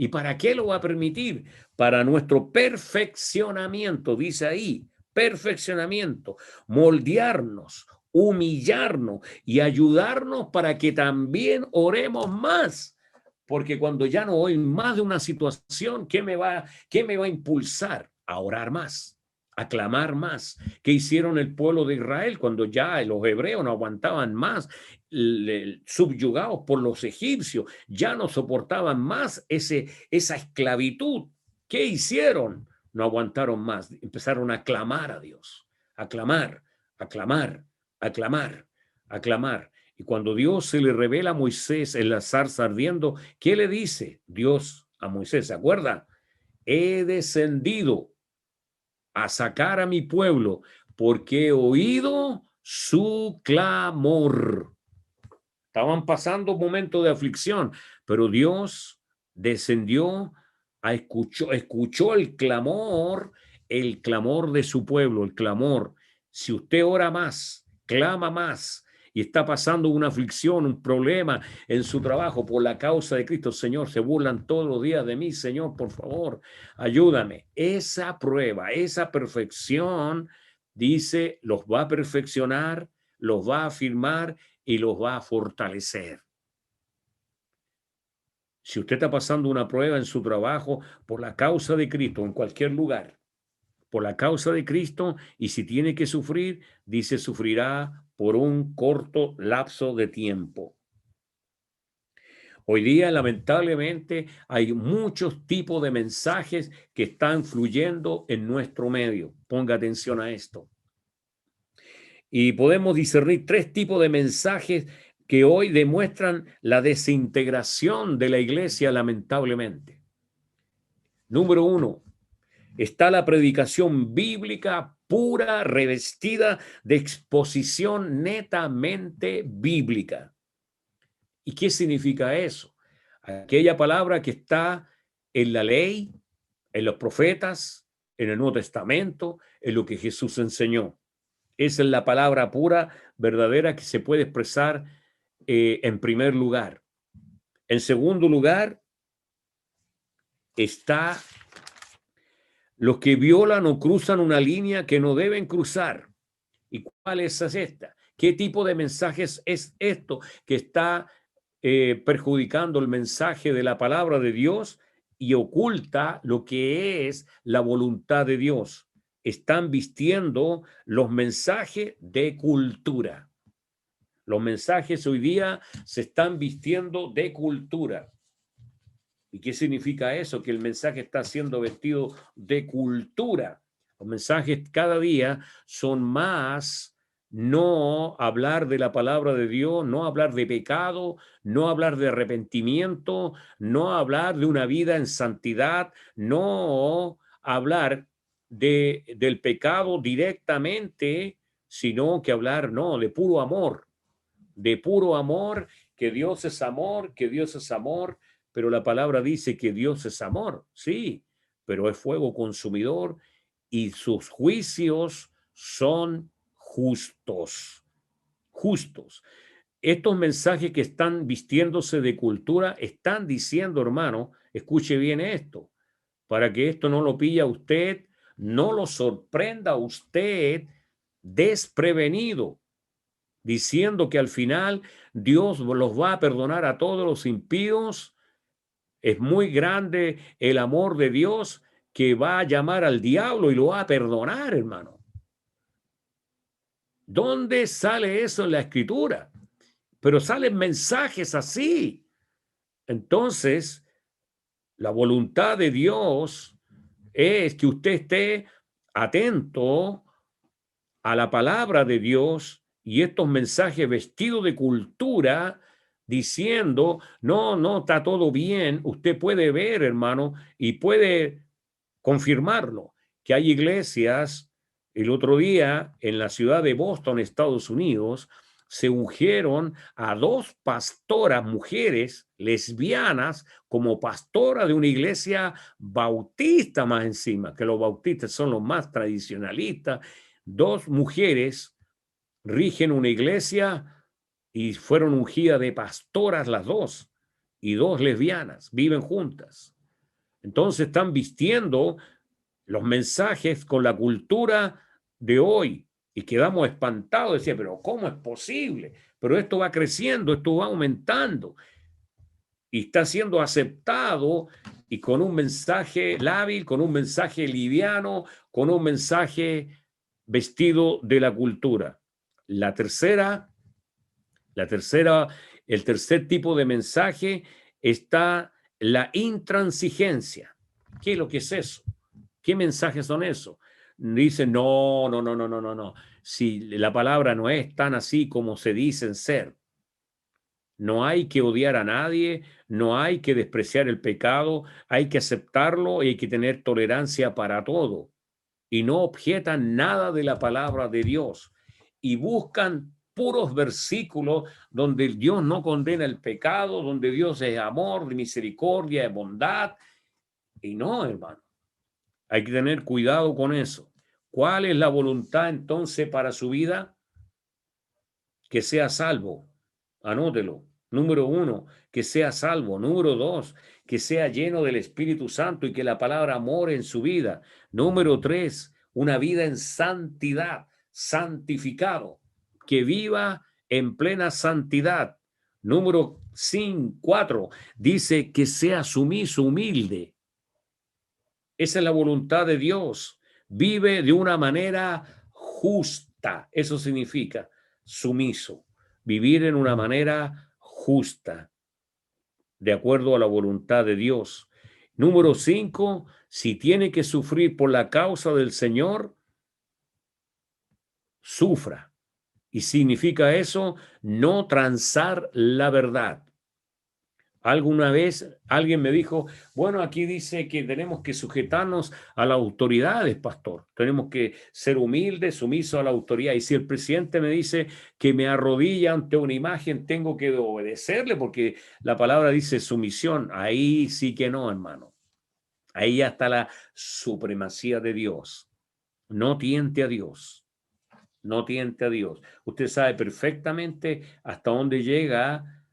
¿Y para qué lo va a permitir? Para nuestro perfeccionamiento, dice ahí, perfeccionamiento, moldearnos, humillarnos y ayudarnos para que también oremos más. Porque cuando ya no oí más de una situación, ¿qué me va a impulsar? A orar más, a clamar más. ¿Qué hicieron el pueblo de Israel cuando ya los hebreos no aguantaban más, subyugados por los egipcios, ya no soportaban más esa esclavitud? ¿Qué hicieron? No aguantaron más, empezaron a clamar a Dios, a clamar, a clamar, a clamar, a clamar. Y cuando Dios se le revela a Moisés en la zarza ardiendo, ¿qué le dice Dios a Moisés? ¿Se acuerda? He descendido a sacar a mi pueblo porque he oído su clamor. Estaban pasando momentos de aflicción, pero Dios descendió, escuchó el clamor de su pueblo, el clamor. Si usted ora más, clama más, y está pasando una aflicción, un problema en su trabajo por la causa de Cristo, Señor, se burlan todos los días de mí, Señor, por favor, ayúdame. Esa prueba, esa perfección, dice, los va a perfeccionar, los va a afirmar y los va a fortalecer. Si usted está pasando una prueba en su trabajo por la causa de Cristo, en cualquier lugar, por la causa de Cristo, y si tiene que sufrir, dice, sufrirá por un corto lapso de tiempo. Hoy día, lamentablemente, hay muchos tipos de mensajes que están fluyendo en nuestro medio. Ponga atención a esto. Y podemos discernir 3 tipos de mensajes que hoy demuestran la desintegración de la iglesia, lamentablemente. Número 1, está la predicación bíblica pura, revestida de exposición netamente bíblica. ¿Y qué significa eso? Aquella palabra que está en la ley, en los profetas, en el Nuevo Testamento, en lo que Jesús enseñó. Esa es la palabra pura, verdadera, que se puede expresar en primer lugar. En segundo lugar, está los que violan o cruzan una línea que no deben cruzar. ¿Y cuál es esta? ¿Qué tipo de mensajes es esto que está perjudicando el mensaje de la palabra de Dios y oculta lo que es la voluntad de Dios? Están vistiendo los mensajes de cultura. Los mensajes hoy día se están vistiendo de cultura. ¿Y qué significa eso? Que el mensaje está siendo vestido de cultura. Los mensajes cada día son más no hablar de la palabra de Dios, no hablar de pecado, no hablar de arrepentimiento, no hablar de una vida en santidad, no hablar del pecado directamente, sino que hablar, no, de puro amor, que Dios es amor, que Dios es amor, pero la palabra dice que Dios es amor, sí, pero es fuego consumidor y sus juicios son justos, justos. Estos mensajes que están vistiéndose de cultura están diciendo, hermano, escuche bien esto, para que esto no lo pilla usted, no lo sorprenda usted desprevenido, diciendo que al final Dios los va a perdonar a todos los impíos. Es muy grande el amor de Dios que va a llamar al diablo y lo va a perdonar, hermano. ¿Dónde sale eso en la escritura? Pero salen mensajes así. Entonces, la voluntad de Dios es que usted esté atento a la palabra de Dios y estos mensajes vestidos de cultura diciendo, no, no, está todo bien. Usted puede ver, hermano, y puede confirmarlo, que hay iglesias. El otro día en la ciudad de Boston, Estados Unidos, se ungieron a dos pastoras, mujeres lesbianas, como pastora de una iglesia bautista más encima, que los bautistas son los más tradicionalistas. Dos mujeres rigen una iglesia y fueron ungidas de pastoras las dos, y dos lesbianas, viven juntas. Entonces están vistiendo los mensajes con la cultura de hoy y quedamos espantados. Decía, pero ¿cómo es posible? Pero esto va creciendo, esto va aumentando y está siendo aceptado, y con un mensaje lábil, con un mensaje liviano, con un mensaje vestido de la cultura. La tercera, el tercer tipo de mensaje está la intransigencia. ¿Qué es lo que es eso? ¿Qué mensajes son esos? Dicen, no, no, no, no, no, no, no. Si la palabra no es tan así como se dicen ser. No hay que odiar a nadie, no hay que despreciar el pecado, hay que aceptarlo y hay que tener tolerancia para todo. Y no objetan nada de la palabra de Dios. Y buscan puros versículos donde Dios no condena el pecado, donde Dios es amor, de misericordia, de bondad. Y no, hermano. Hay que tener cuidado con eso. ¿Cuál es la voluntad entonces para su vida? Que sea salvo. Anótelo. Número 1, que sea salvo. Número 2, que sea lleno del Espíritu Santo y que la palabra amor en su vida. Número 3, una vida en santidad, santificado, que viva en plena santidad. Número 4, dice que sea sumiso, humilde. Esa es la voluntad de Dios. Vive de una manera justa. Eso significa sumiso. Vivir en una manera justa, de acuerdo a la voluntad de Dios. Número 5, si tiene que sufrir por la causa del Señor, sufra. Y significa eso no transar la verdad. Alguna vez alguien me dijo, bueno, aquí dice que tenemos que sujetarnos a las autoridades, pastor. Tenemos que ser humildes, sumisos a la autoridad. Y si el presidente me dice que me arrodilla ante una imagen, tengo que obedecerle porque la palabra dice sumisión. Ahí sí que no, hermano. Ahí ya está la supremacía de Dios. No tiente a Dios. No tiente a Dios. Usted sabe perfectamente hasta dónde llega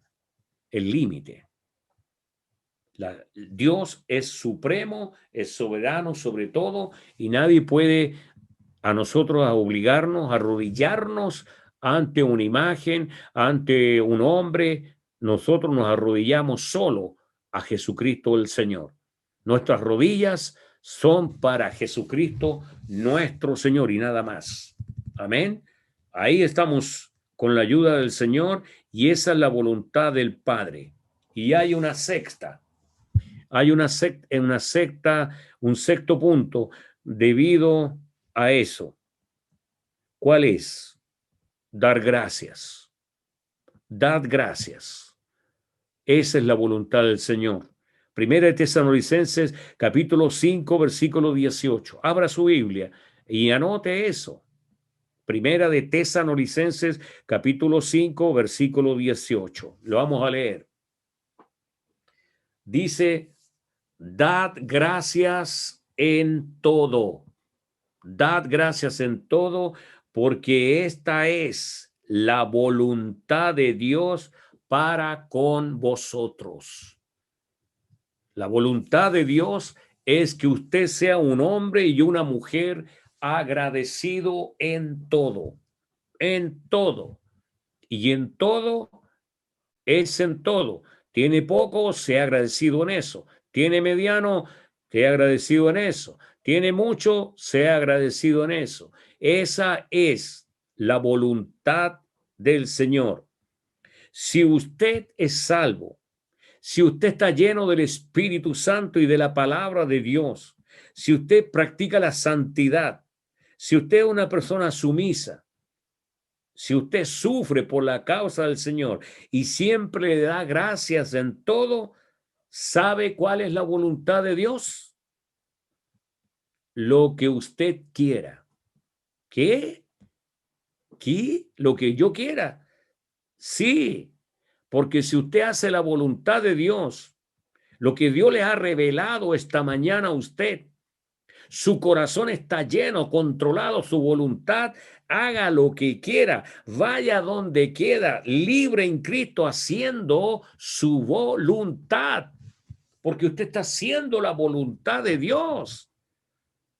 el límite. Dios es supremo, es soberano sobre todo y nadie puede a nosotros a obligarnos a arrodillarnos ante una imagen, ante un hombre. Nosotros nos arrodillamos solo a Jesucristo el Señor. Nuestras rodillas son para Jesucristo nuestro Señor y nada más. Amén. Ahí estamos con la ayuda del Señor y esa es la voluntad del Padre. Y hay una sexta. Hay una secta, un sexto punto debido a eso. ¿Cuál es? Dar gracias. Dad gracias. Esa es la voluntad del Señor. Primera de Tesalonicenses, capítulo 5, versículo 18. Abra su Biblia y anote eso. Primera de Tesalonicenses, capítulo 5, versículo 18. Lo vamos a leer. Dice, dad gracias en todo. Dad gracias en todo, porque esta es la voluntad de Dios para con vosotros. La voluntad de Dios es que usted sea un hombre y una mujer agradecido en todo, en todo. Y en todo es en todo. Tiene poco, sea agradecido en eso. Tiene mediano, sea agradecido en eso. Tiene mucho, sea agradecido en eso. Esa es la voluntad del Señor. Si usted es salvo, si usted está lleno del Espíritu Santo y de la palabra de Dios, si usted practica la santidad, si usted es una persona sumisa, si usted sufre por la causa del Señor y siempre le da gracias en todo, ¿sabe cuál es la voluntad de Dios? Lo que usted quiera. ¿Qué? ¿Qué? Lo que yo quiera. Sí, porque si usted hace la voluntad de Dios, lo que Dios le ha revelado esta mañana a usted, su corazón está lleno, controlado, su voluntad, haga lo que quiera, vaya donde quiera, libre en Cristo, haciendo su voluntad, porque usted está haciendo la voluntad de Dios.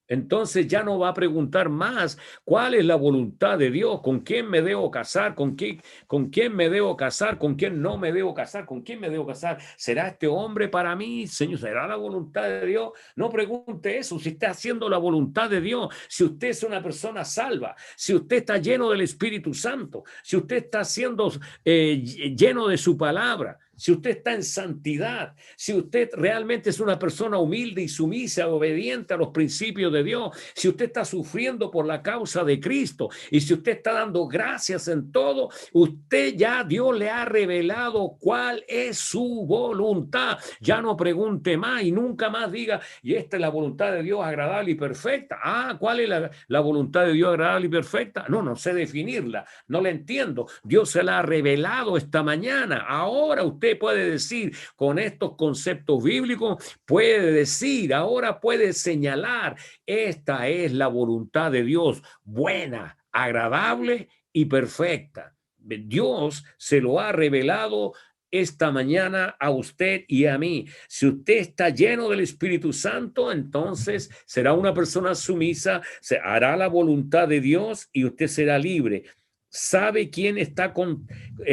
Entonces ya no va a preguntar más cuál es la voluntad de Dios, con quién me debo casar, con quién me debo casar, con quién no me debo casar, con quién me debo casar. ¿Será este hombre para mí, Señor? ¿Será la voluntad de Dios? No pregunte eso, si está haciendo la voluntad de Dios, si usted es una persona salva, si usted está lleno del Espíritu Santo, si usted está siendo lleno de su palabra, si usted está en santidad, si usted realmente es una persona humilde y sumisa, obediente a los principios de Dios, si usted está sufriendo por la causa de Cristo y si usted está dando gracias en todo, usted ya Dios le ha revelado cuál es su voluntad. Ya no pregunte más y nunca más diga, y esta es la voluntad de Dios agradable y perfecta. Ah, ¿cuál es la voluntad de Dios agradable y perfecta? No, no sé definirla, no la entiendo. Dios se la ha revelado esta mañana. Ahora usted puede decir con estos conceptos bíblicos, puede decir, ahora puede señalar, esta es la voluntad de Dios, buena, agradable y perfecta. Dios se lo ha revelado esta mañana a usted y a mí. Si usted está lleno del Espíritu Santo, entonces será una persona sumisa, se hará la voluntad de Dios y usted será libre. ¿Sabe quién está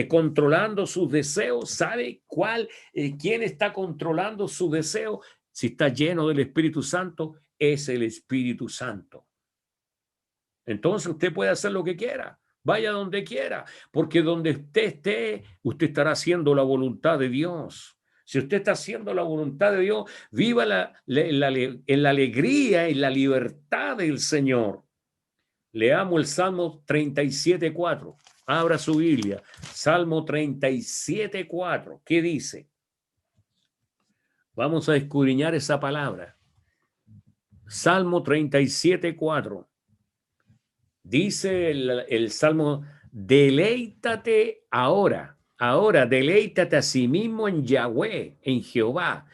controlando sus deseos? ¿Sabe quién está controlando su deseo? Si está lleno del Espíritu Santo, es el Espíritu Santo. Entonces usted puede hacer lo que quiera, vaya donde quiera, porque donde usted esté, usted estará haciendo la voluntad de Dios. Si usted está haciendo la voluntad de Dios, viva en la alegría y la libertad del Señor. Leamos el Salmo 37:4. Abra su Biblia. Salmo 37:4. ¿Qué dice? Vamos a escudriñar esa palabra. Salmo 37:4. Dice el Salmo, deleítate ahora, deleítate a sí mismo en Yahweh, en Jehová,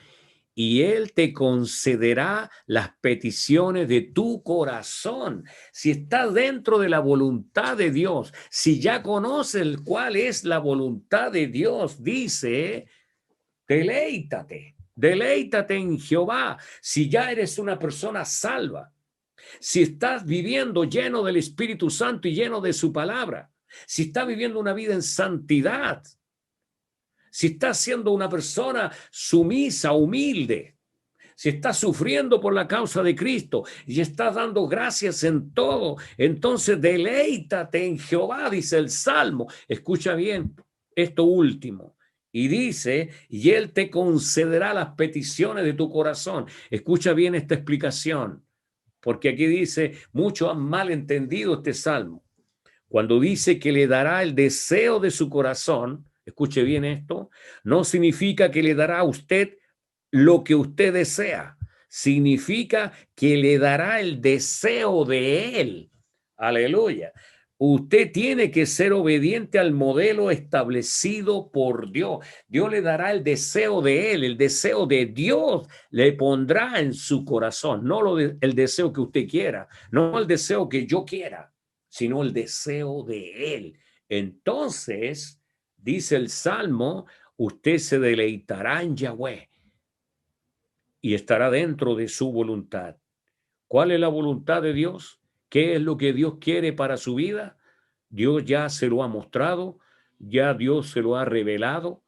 y Él te concederá las peticiones de tu corazón. Si estás dentro de la voluntad de Dios, si ya conoces cuál es la voluntad de Dios, dice, deleítate en Jehová. Si ya eres una persona salva, si estás viviendo lleno del Espíritu Santo y lleno de su palabra, si estás viviendo una vida en santidad, si estás siendo una persona sumisa, humilde, si estás sufriendo por la causa de Cristo y estás dando gracias en todo, entonces deleítate en Jehová, dice el Salmo. Escucha bien esto último. Y dice, y Él te concederá las peticiones de tu corazón. Escucha bien esta explicación, porque aquí dice, muchos han mal entendido este Salmo. Cuando dice que le dará el deseo de su corazón, escuche bien esto, no significa que le dará a usted lo que usted desea, significa que le dará el deseo de él. Aleluya. Usted tiene que ser obediente al modelo establecido por Dios. Dios le dará el deseo de él, el deseo de Dios le pondrá en su corazón, no el deseo que usted quiera, no el deseo que yo quiera, sino el deseo de él. Entonces, dice el Salmo, usted se deleitará en Yahweh y estará dentro de su voluntad. ¿Cuál es la voluntad de Dios? ¿Qué es lo que Dios quiere para su vida? Dios ya se lo ha mostrado, ya Dios se lo ha revelado.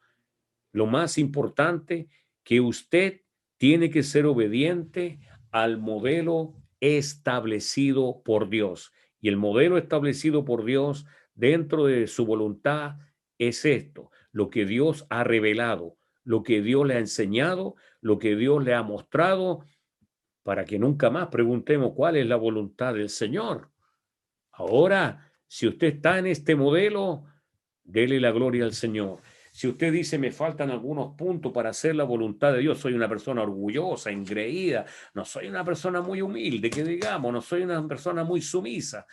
Lo más importante, que usted tiene que ser obediente al modelo establecido por Dios. Y el modelo establecido por Dios dentro de su voluntad es esto, lo que Dios ha revelado, lo que Dios le ha enseñado, lo que Dios le ha mostrado, para que nunca más preguntemos cuál es la voluntad del Señor. Ahora, si usted está en este modelo, dele la gloria al Señor. Si usted dice, me faltan algunos puntos para hacer la voluntad de Dios, soy una persona orgullosa, engreída, no soy una persona muy humilde, que digamos, no soy una persona muy sumisa,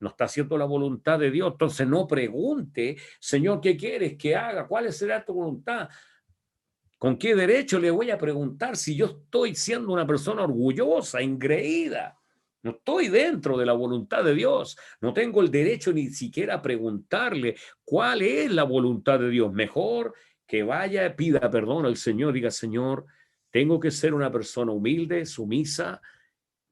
no está haciendo la voluntad de Dios, entonces no pregunte, Señor, ¿qué quieres que haga? ¿Cuál será tu voluntad? ¿Con qué derecho le voy a preguntar si yo estoy siendo una persona orgullosa, engreída? No estoy dentro de la voluntad de Dios. No tengo el derecho ni siquiera a preguntarle cuál es la voluntad de Dios. Mejor que vaya, pida perdón al Señor, diga, Señor, tengo que ser una persona humilde, sumisa,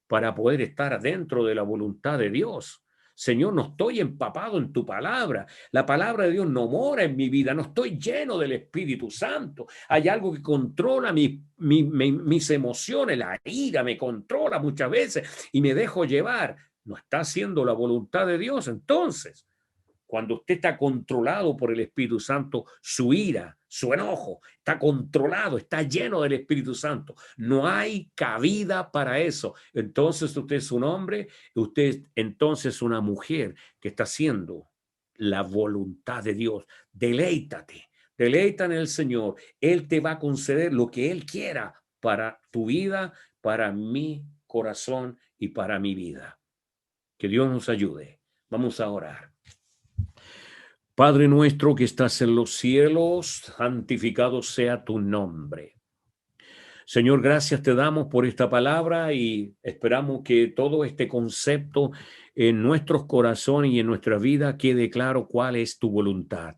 para poder estar dentro de la voluntad de Dios. Señor, no estoy empapado en tu palabra. La palabra de Dios no mora en mi vida. No estoy lleno del Espíritu Santo. Hay algo que controla mis emociones. La ira me controla muchas veces y me dejo llevar. No está haciendo la voluntad de Dios. Entonces, cuando usted está controlado por el Espíritu Santo, su ira, su enojo, está controlado, está lleno del Espíritu Santo. No hay cabida para eso. Entonces usted es un hombre, usted entonces una mujer que está haciendo la voluntad de Dios. Deleítate, deleita en el Señor. Él te va a conceder lo que Él quiera para tu vida, para mi corazón y para mi vida. Que Dios nos ayude. Vamos a orar. Padre nuestro que estás en los cielos, santificado sea tu nombre. Señor, gracias te damos por esta palabra y esperamos que todo este concepto en nuestros corazones y en nuestra vida quede claro cuál es tu voluntad.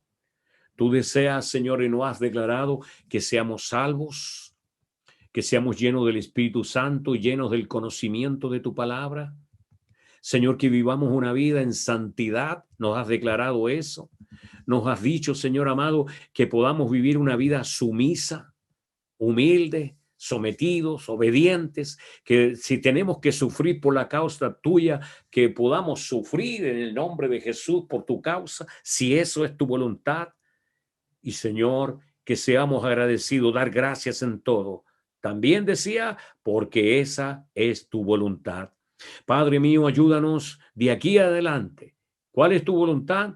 Tú deseas, Señor, y nos has declarado que seamos salvos, que seamos llenos del Espíritu Santo y llenos del conocimiento de tu palabra. Señor, que vivamos una vida en santidad, nos has declarado eso. Nos has dicho, Señor amado, que podamos vivir una vida sumisa, humilde, sometidos, obedientes, que si tenemos que sufrir por la causa tuya, que podamos sufrir en el nombre de Jesús por tu causa, si eso es tu voluntad. Y Señor, que seamos agradecidos, dar gracias en todo. También decía, porque esa es tu voluntad. Padre mío, ayúdanos de aquí adelante. ¿Cuál es tu voluntad?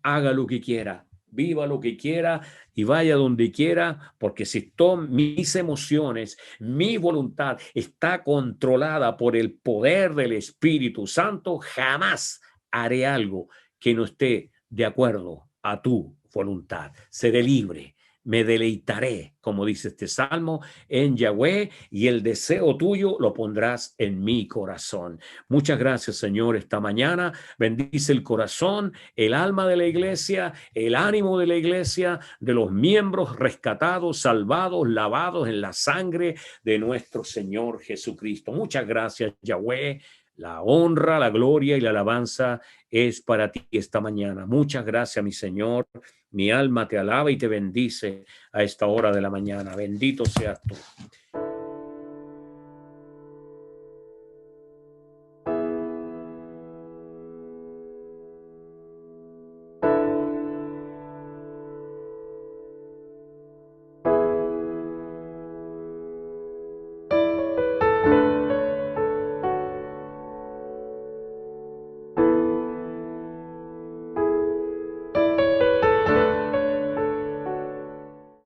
Haga lo que quiera, viva lo que quiera y vaya donde quiera, porque si mis emociones, mi voluntad está controlada por el poder del Espíritu Santo, jamás haré algo que no esté de acuerdo a tu voluntad. Seré libre. Me deleitaré, como dice este salmo, en Yahweh, y el deseo tuyo lo pondrás en mi corazón. Muchas gracias, Señor, esta mañana. Bendice el corazón, el alma de la iglesia, el ánimo de la iglesia, de los miembros rescatados, salvados, lavados en la sangre de nuestro Señor Jesucristo. Muchas gracias, Yahweh. La honra, la gloria y la alabanza es para ti esta mañana. Muchas gracias, mi Señor. Mi alma te alaba y te bendice a esta hora de la mañana. Bendito seas tú.